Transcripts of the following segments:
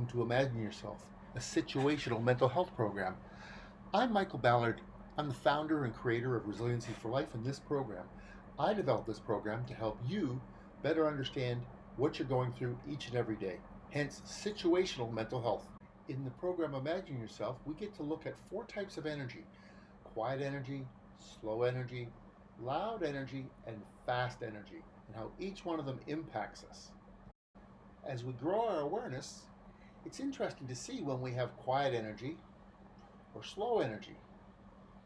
welcome to Imagine Yourself, a situational mental health program. I'm Michael Ballard. I'm the founder and creator of Resiliency for Life. In this program, I developed this program to help you better understand what you're going through each and every day, hence situational mental health. In the program Imagine Yourself, we get to look at 4 types of energy: quiet energy, slow energy, loud energy, and fast energy, and how each one of them impacts us. As we grow our awareness, it's interesting to see when we have quiet energy or slow energy,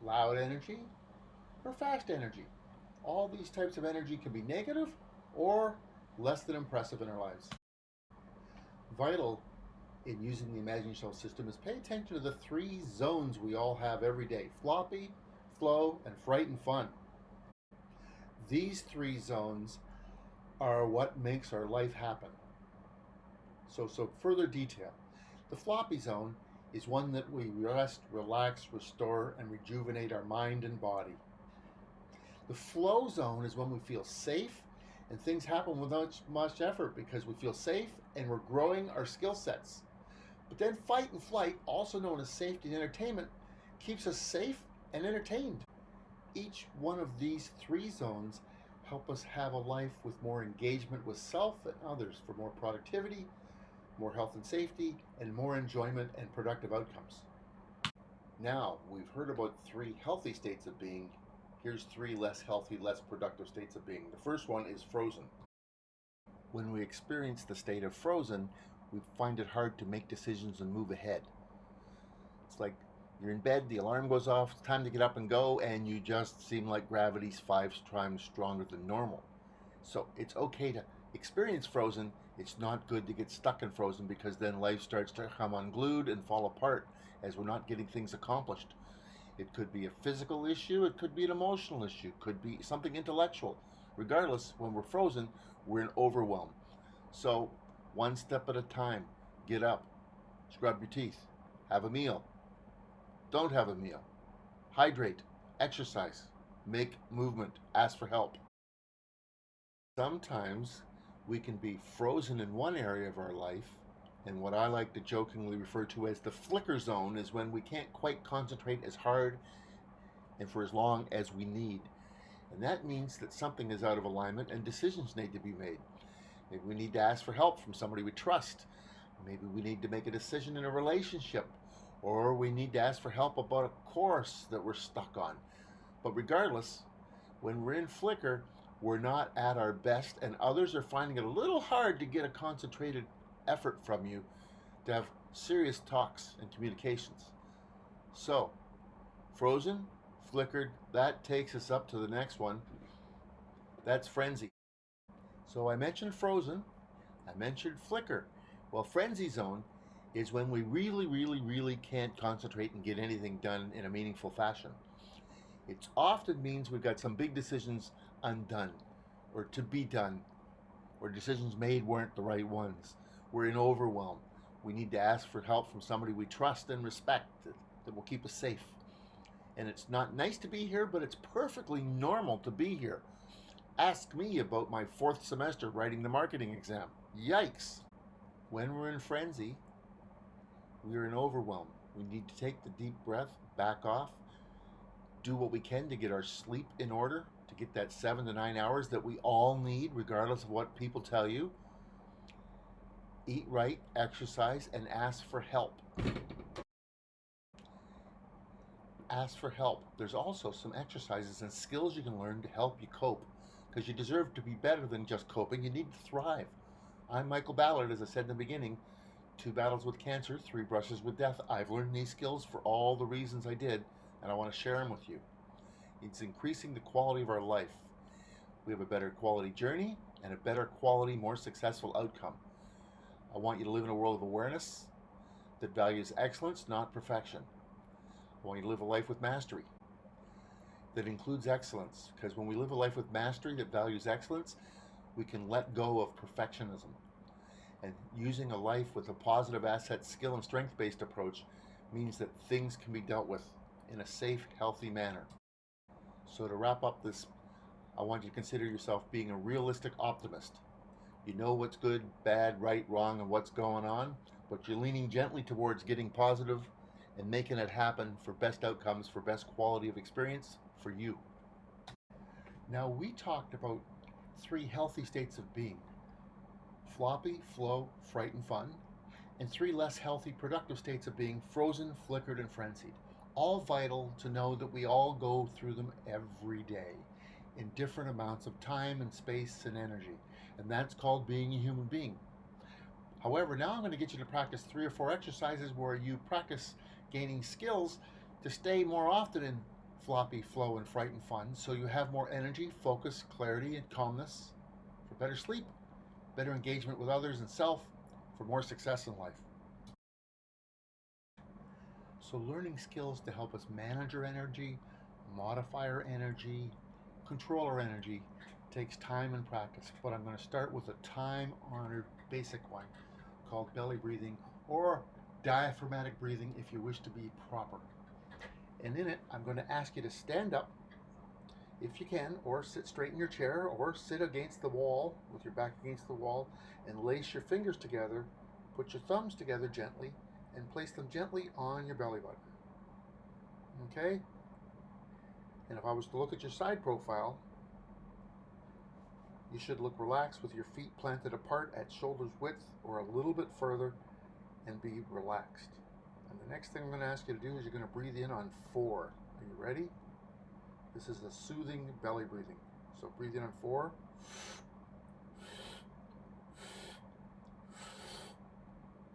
loud energy or fast energy. All these types of energy can be negative or less than impressive in our lives. Vital in using the Imagine Yourself system is pay attention to the 3 zones we all have every day: floppy, flow, and fright and fun. These 3 zones are what makes our life happen. So further detail. The floppy zone is one that we rest, relax, restore, and rejuvenate our mind and body. The flow zone is when we feel safe and things happen without much effort because we feel safe and we're growing our skill sets. But then fight and flight, also known as safety and entertainment, keeps us safe and entertained. Each one of these 3 zones help us have a life with more engagement with self and others for more productivity, more health and safety, and more enjoyment and productive outcomes. Now, we've heard about 3 healthy states of being. Here's 3 less healthy, less productive states of being. The first one is frozen. When we experience the state of frozen, we find it hard to make decisions and move ahead. It's like you're in bed, the alarm goes off, it's time to get up and go, and you just seem like gravity's 5 times stronger than normal. So it's okay to experience frozen. It's not good to get stuck in frozen because then life starts to come unglued and fall apart as we're not getting things accomplished. It could be a physical issue, it could be an emotional issue, it could be something intellectual. Regardless, when we're frozen, we're in overwhelm. So, one step at a time. Get up, scrub your teeth, have a meal, don't have a meal, hydrate, exercise, make movement, ask for help. Sometimes we can be frozen in one area of our life, and what I like to jokingly refer to as the flicker zone is when we can't quite concentrate as hard and for as long as we need. And that means that something is out of alignment and decisions need to be made. Maybe we need to ask for help from somebody we trust. Maybe we need to make a decision in a relationship, or we need to ask for help about a course that we're stuck on. But regardless, when we're in flicker, we're not at our best, and others are finding it a little hard to get a concentrated effort from you to have serious talks and communications. So, frozen, flickered, that takes us up to the next one. That's frenzy. So I mentioned frozen, I mentioned flicker. Well, frenzy zone is when we really can't concentrate and get anything done in a meaningful fashion. It often means we've got some big decisions undone or to be done, or decisions made weren't the right ones. We're in overwhelm. We need to ask for help from somebody we trust and respect that will keep us safe. And it's not nice to be here, but it's perfectly normal to be here. Ask me about my 4th semester writing the marketing exam. Yikes! When we're in frenzy, we're in overwhelm. We need to take the deep breath, back off, do what we can to get our sleep in order, to get that 7 to 9 hours that we all need, regardless of what people tell you. Eat right, exercise, and ask for help. Ask for help. There's also some exercises and skills you can learn to help you cope, because you deserve to be better than just coping. You need to thrive. I'm Michael Ballard, as I said in the beginning. 2 battles with cancer, 3 brushes with death. I've learned these skills for all the reasons I did, and I want to share them with you. It's increasing the quality of our life. We have a better quality journey and a better quality, more successful outcome. I want you to live in a world of awareness that values excellence, not perfection. I want you to live a life with mastery that includes excellence, because when we live a life with mastery that values excellence, we can let go of perfectionism. And using a life with a positive asset, skill, and strength-based approach means that things can be dealt with in a safe, healthy manner. So to wrap up this, I want you to consider yourself being a realistic optimist. You know what's good, bad, right, wrong, and what's going on, but you're leaning gently towards getting positive and making it happen for best outcomes, for best quality of experience for you. Now, we talked about 3 healthy states of being: floppy, flow, fright, and fun, and 3 less healthy, productive states of being: frozen, flickered, and frenzied. All vital to know that we all go through them every day in different amounts of time and space and energy. And that's called being a human being. However, now I'm going to get you to practice 3 or 4 exercises where you practice gaining skills to stay more often in floppy, flow, and fright and fun, so you have more energy, focus, clarity, and calmness for better sleep, better engagement with others and self, for more success in life. So learning skills to help us manage our energy, modify our energy, control our energy takes time and practice. But I'm going to start with a time-honored basic one called belly breathing, or diaphragmatic breathing if you wish to be proper. And in it, I'm going to ask you to stand up if you can, or sit straight in your chair, or sit against the wall with your back against the wall, and lace your fingers together, put your thumbs together gently, and place them gently on your belly button. Okay? And if I was to look at your side profile, you should look relaxed with your feet planted apart at shoulder's width or a little bit further, and be relaxed. And the next thing I'm going to ask you to do is you're going to breathe in on 4. Are you ready? This is the soothing belly breathing. So breathe in on 4.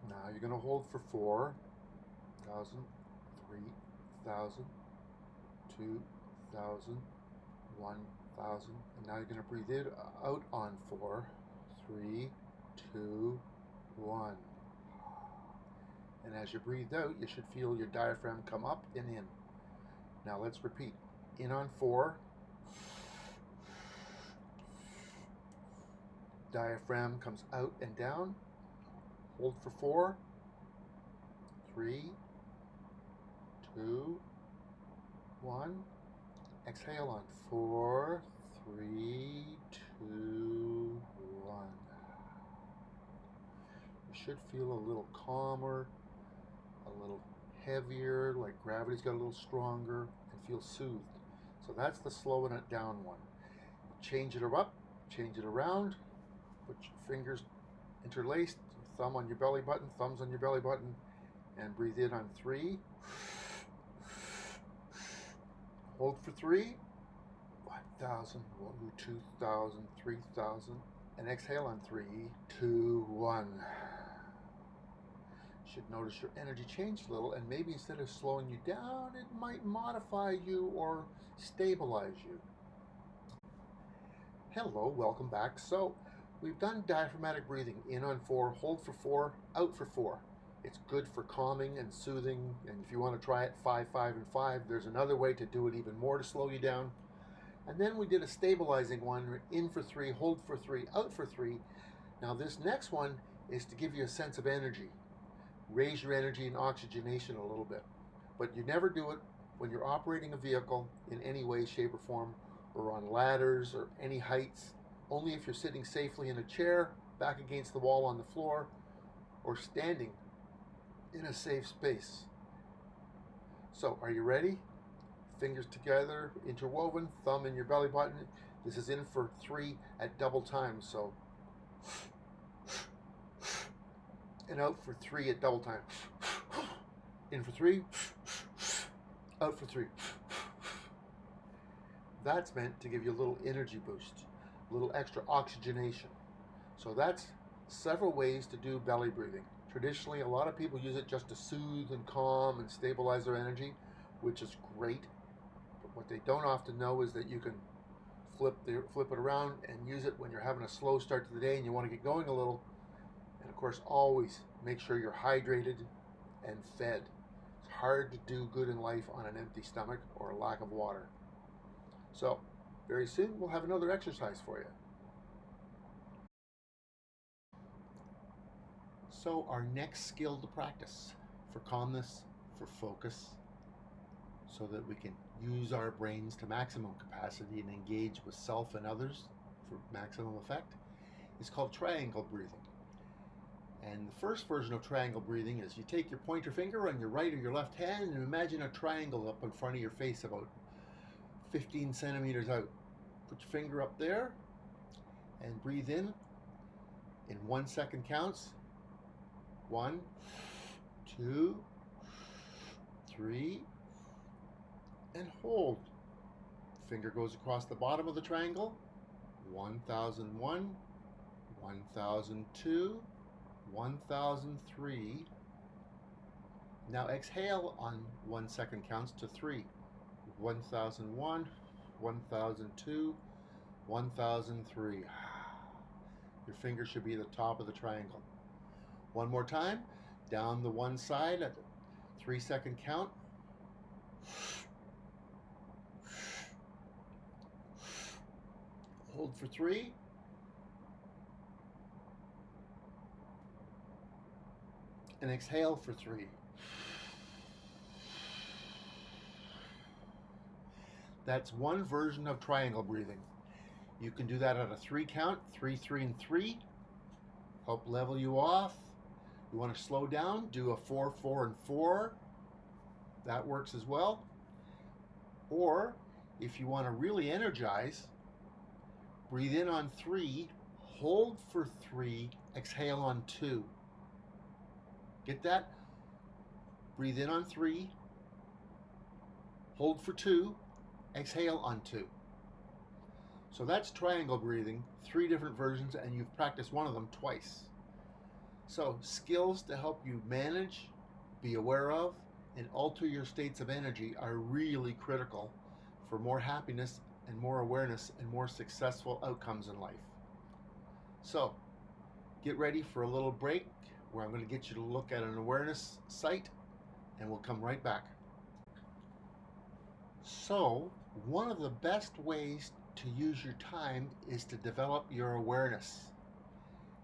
Now you're going to hold for 4,000, 3,000, 2,000, 1,000. And now you're going to breathe in out on 4, 3, 2, 1. And as you breathe out, you should feel your diaphragm come up and in. Now let's repeat. In on 4. Diaphragm comes out and down. Hold for 4, 3, 2, 1. Exhale on 4, 3, 2, 1. You should feel a little calmer, a little heavier, like gravity's got a little stronger, and feel soothed. So that's the slowing it down one. Change it up, change it around, put your fingers interlaced, thumb on your belly button, thumbs on your belly button, and breathe in on 3. Hold for 3, 1,000, 2,000, 3,000, and exhale on 3, 2, 1. Should notice your energy change a little, and maybe instead of slowing you down, it might modify you or stabilize you. Hello, welcome back. So we've done diaphragmatic breathing. In on 4, hold for 4, out for 4. It's good for calming and soothing, and if you want to try it 5, 5, and 5, there's another way to do it even more to slow you down. And then we did a stabilizing one, in for 3, hold for 3, out for 3. Now this next one is to give you a sense of energy. Raise your energy and oxygenation a little bit. But you never do it when you're operating a vehicle in any way, shape, or form, or on ladders or any heights. Only if you're sitting safely in a chair, back against the wall on the floor, or standing in a safe space. So, are you ready? Fingers together, interwoven, thumb in your belly button. This is in for 3 at double time, so and out for 3 at double time. In for 3, out for 3. That's meant to give you a little energy boost, a little extra oxygenation. So that's several ways to do belly breathing. Traditionally, a lot of people use it just to soothe and calm and stabilize their energy, which is great. But what they don't often know is that you can flip it around and use it when you're having a slow start to the day and you want to get going a little. And of course, always make sure you're hydrated and fed. It's hard to do good in life on an empty stomach or a lack of water. So, very soon we'll have another exercise for you. So, our next skill to practice for calmness, for focus, so that we can use our brains to maximum capacity and engage with self and others for maximum effect, is called triangle breathing. And the first version of triangle breathing is you take your pointer finger on your right or your left hand and imagine a triangle up in front of your face about 15 centimeters out. Put your finger up there and breathe in 1 second counts. 1, 2, 3, and hold. Finger goes across the bottom of the triangle. 1001, 1002, 1003. Now exhale on 1 second counts to 3. 1001, 1002, 1003. Your finger should be at the top of the triangle. One more time, down the one side at the 3 second count. Hold for 3. And exhale for 3. That's one version of triangle breathing. You can do that at a 3 count, 3, 3, and 3. Help level you off. You want to slow down, do a 4, 4, and 4. That works as well. Or if you want to really energize, breathe in on 3, hold for 3, exhale on 2. Get that? Breathe in on 3, hold for 2, exhale on 2. So that's triangle breathing, 3 different versions, and you've practiced one of them twice. So skills to help you manage, be aware of, and alter your states of energy are really critical for more happiness and more awareness and more successful outcomes in life. So get ready for a little break where I'm going to get you to look at an awareness site, and we'll come right back. So one of the best ways to use your time is to develop your awareness.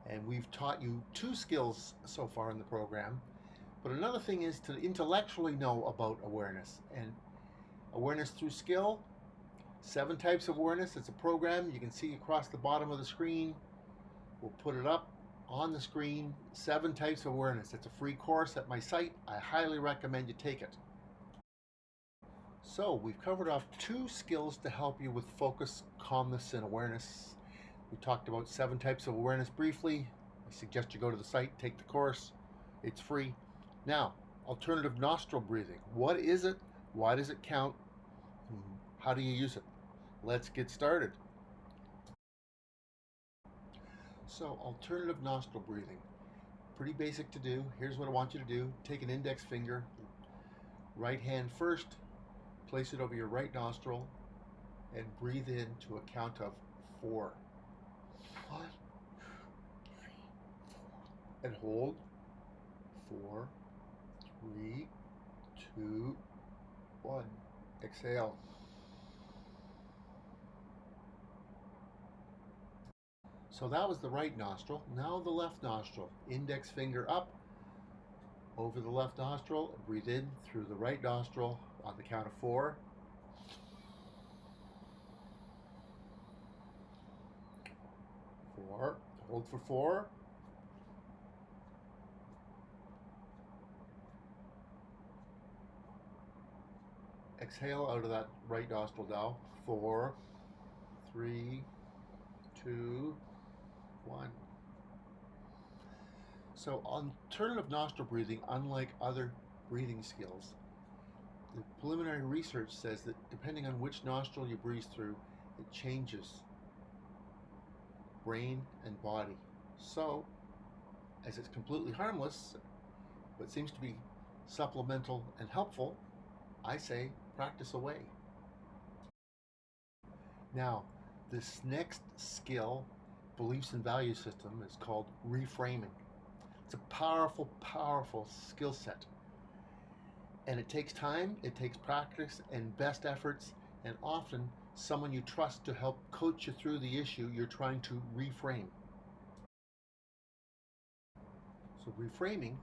And we've taught you 2 skills so far in the program, but another thing is to intellectually know about awareness. And awareness through skill, 7 types of awareness. It's a program you can see across the bottom of the screen. We'll put it up on the screen. 7 types of awareness. It's a free course at my site. I highly recommend you take it. So we've covered off 2 skills to help you with focus, calmness, and awareness. We talked about 7 types of awareness briefly. I suggest you go to the site, take the course. It's free. Now, alternative nostril breathing. What is it? Why does it count? How do you use it? Let's get started. So, alternative nostril breathing. Pretty basic to do. Here's what I want you to do. Take an index finger, right hand first, place it over your right nostril, and breathe in to a count of 4. 1, 2, 3, 4. And hold. 4, 3, 2, 1. Exhale. So that was the right nostril. Now the left nostril. Index finger up over the left nostril. Breathe in through the right nostril on the count of 4. 4. Hold for 4. Exhale out of that right nostril now. 4, 3, 2, 1. So alternative nostril breathing, unlike other breathing skills, the preliminary research says that depending on which nostril you breathe through, it changes brain and body. So, as it's completely harmless, but seems to be supplemental and helpful, I say practice away. Now, this next skill, beliefs and value system, is called reframing. It's a powerful, powerful skill set. And it takes time, it takes practice and best efforts, and often someone you trust to help coach you through the issue you're trying to reframe. So reframing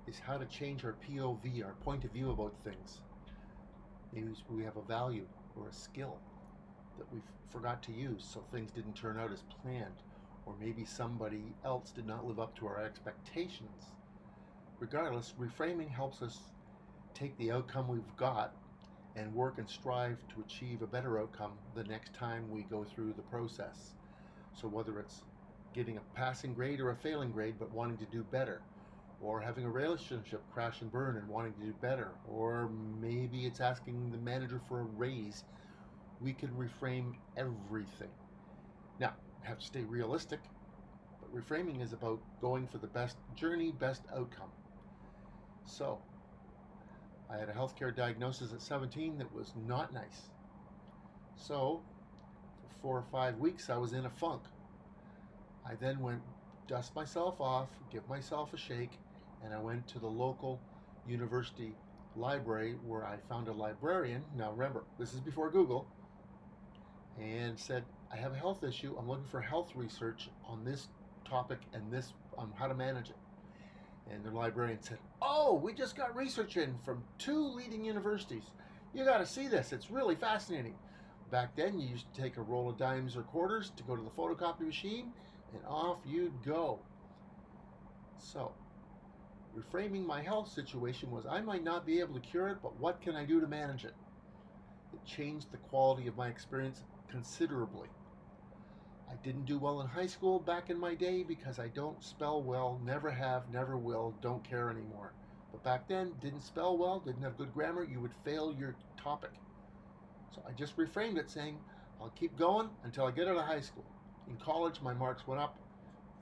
is how to change our POV, our point of view about things. Maybe we have a value or a skill that we forgot to use, so things didn't turn out as planned. or maybe somebody else did not live up to our expectations. Regardless, reframing helps us take the outcome we've got and work and strive to achieve a better outcome the next time we go through the process. So whether it's getting a passing grade or a failing grade but wanting to do better, or having a relationship crash and burn and wanting to do better, or maybe it's asking the manager for a raise, we can reframe everything. Now, you have to stay realistic, but reframing is about going for the best journey, best outcome. So, I had a healthcare diagnosis at 17 that was not nice. So, for 4 or 5 weeks, I was in a funk. I then went dust myself off, give myself a shake, and I went to the local university library where I found a librarian. Now remember, this is before Google, and said, I have a health issue. I'm looking for health research on this topic and this on how to manage it. And the librarian said, oh, we just got research in from 2 leading universities. You got to see this. It's really fascinating. Back then, you used to take a roll of dimes or quarters to go to the photocopy machine, and off you'd go. So, reframing my health situation was I might not be able to cure it, but what can I do to manage it? It changed the quality of my experience considerably. I didn't do well in high school back in my day because I don't spell well, never have, never will, don't care anymore. But back then, didn't spell well, didn't have good grammar, you would fail your topic. So I just reframed it saying, I'll keep going until I get out of high school. In college, my marks went up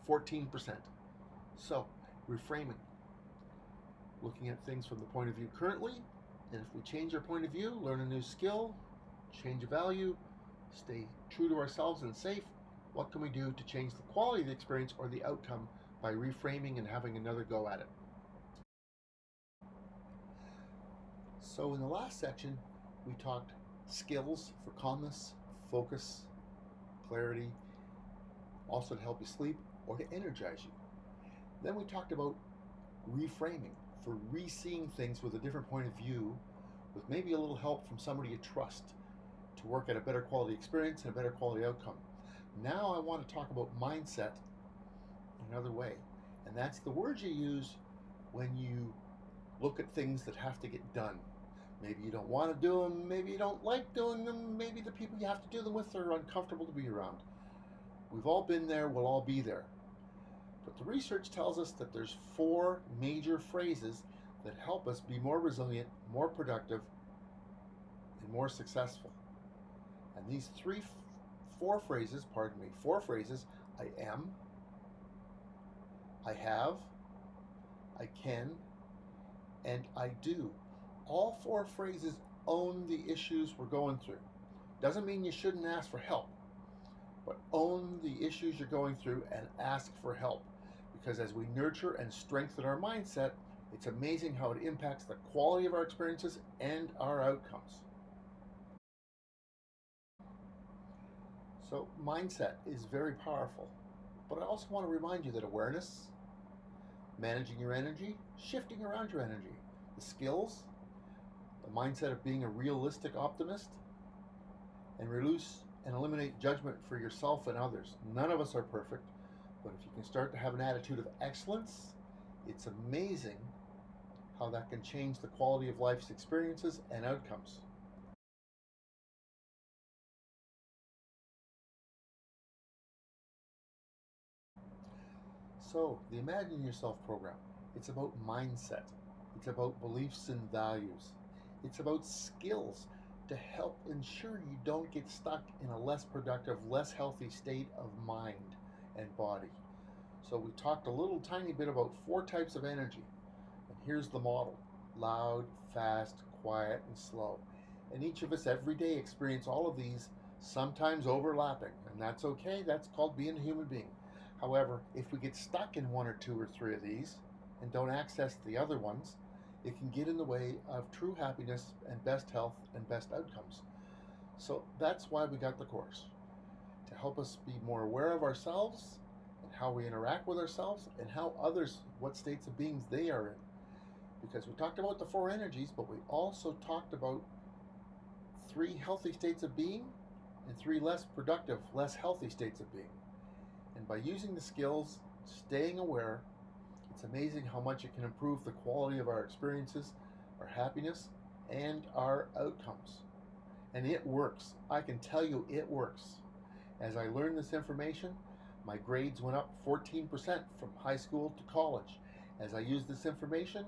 14%. So, reframing. Looking at things from the point of view currently, and if we change our point of view, learn a new skill, change a value, stay true to ourselves and safe, what can we do to change the quality of the experience or the outcome by reframing and having another go at it? So in the last section, we talked skills for calmness, focus, clarity, also to help you sleep or to energize you. Then we talked about reframing, for re-seeing things with a different point of view, with maybe a little help from somebody you trust to work at a better quality experience and a better quality outcome. Now I want to talk about mindset in another way, and that's the words you use when you look at things that have to get done. Maybe you don't want to do them, maybe you don't like doing them, maybe the people you have to do them with are uncomfortable to be around. We've all been there, we'll all be there. But the research tells us that there's 4 major phrases that help us be more resilient, more productive, and more successful. And these 4 phrases, I am, I have, I can, and I do. All 4 phrases own the issues we're going through. Doesn't mean you shouldn't ask for help, but own the issues you're going through and ask for help. Because as we nurture and strengthen our mindset, it's amazing how it impacts the quality of our experiences and our outcomes. So mindset is very powerful, but I also want to remind you that awareness, managing your energy, shifting around your energy, the skills, the mindset of being a realistic optimist, and reduce and eliminate judgment for yourself and others. None of us are perfect, but if you can start to have an attitude of excellence, it's amazing how that can change the quality of life's experiences and outcomes. So, the Imagine Yourself program, it's about mindset. It's about beliefs and values. It's about skills to help ensure you don't get stuck in a less productive, less healthy state of mind and body. So we talked a little tiny bit about 4 types of energy. And here's the model: loud, fast, quiet, and slow. And each of us every day experience all of these, sometimes overlapping, and that's okay. That's called being a human being. However, if we get stuck in 1 or 2 or 3 of these and don't access the other ones, it can get in the way of true happiness and best health and best outcomes. So that's why we got the course, to help us be more aware of ourselves and how we interact with ourselves and how others, what states of beings they are in. Because we talked about the 4 energies, but we also talked about 3 healthy states of being and 3 less productive, less healthy states of being. And by using the skills, staying aware, it's amazing how much it can improve the quality of our experiences, our happiness, and our outcomes. And it works. I can tell you it works. As I learned this information, my grades went up 14% from high school to college. As I used this information,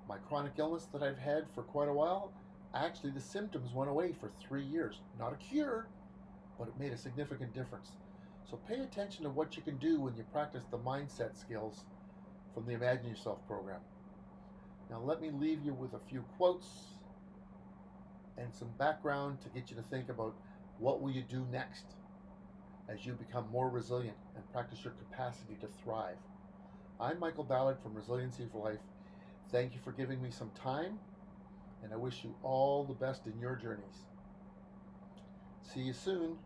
my chronic illness that I've had for quite a while, actually the symptoms went away for 3 years. Not a cure, but it made a significant difference. So pay attention to what you can do when you practice the mindset skills from the Imagine Yourself program. Now let me leave you with a few quotes and some background to get you to think about what will you do next as you become more resilient and practice your capacity to thrive. I'm Michael Ballard from Resiliency for Life. Thank you for giving me some time, and I wish you all the best in your journeys. See you soon.